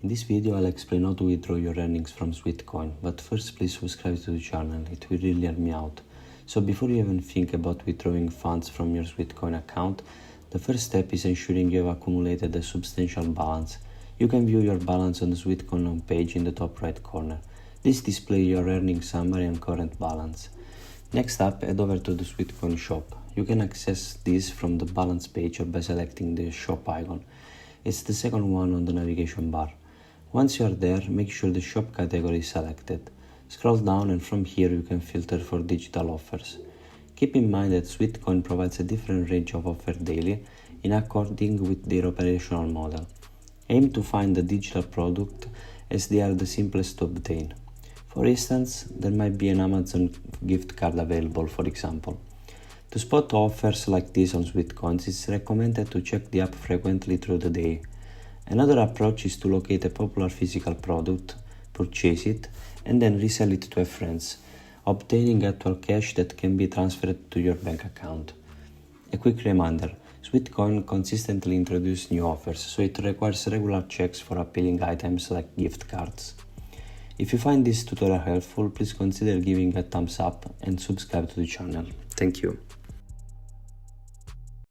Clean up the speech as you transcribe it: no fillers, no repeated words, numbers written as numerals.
In this video I'll explain how to withdraw your earnings from Sweatcoin, but first please subscribe to the channel, it will really help me out. So before you even think about withdrawing funds from your Sweatcoin account, the first step is ensuring you have accumulated a substantial balance. You can view your balance on the Sweatcoin homepage in the top right corner. This displays your earnings summary and current balance. Next up, head over to the Sweatcoin shop. You can access this from the balance page or by selecting the shop icon. It's the second one on the navigation bar. Once you are there, make sure the shop category is selected. Scroll down and from here you can filter for digital offers. Keep in mind that Sweatcoin provides a different range of offers daily in according with their operational model. Aim to find the digital product as they are the simplest to obtain. For instance, there might be an Amazon gift card available, for example. To spot offers like this on Sweatcoins, it's recommended to check the app frequently through the day. Another approach is to locate a popular physical product, purchase it, and then resell it to friends, obtaining actual cash that can be transferred to your bank account. A quick reminder, Sweatcoin consistently introduces new offers, so it requires regular checks for appealing items like gift cards. If you find this tutorial helpful, please consider giving a thumbs up and subscribe to the channel. Thank you.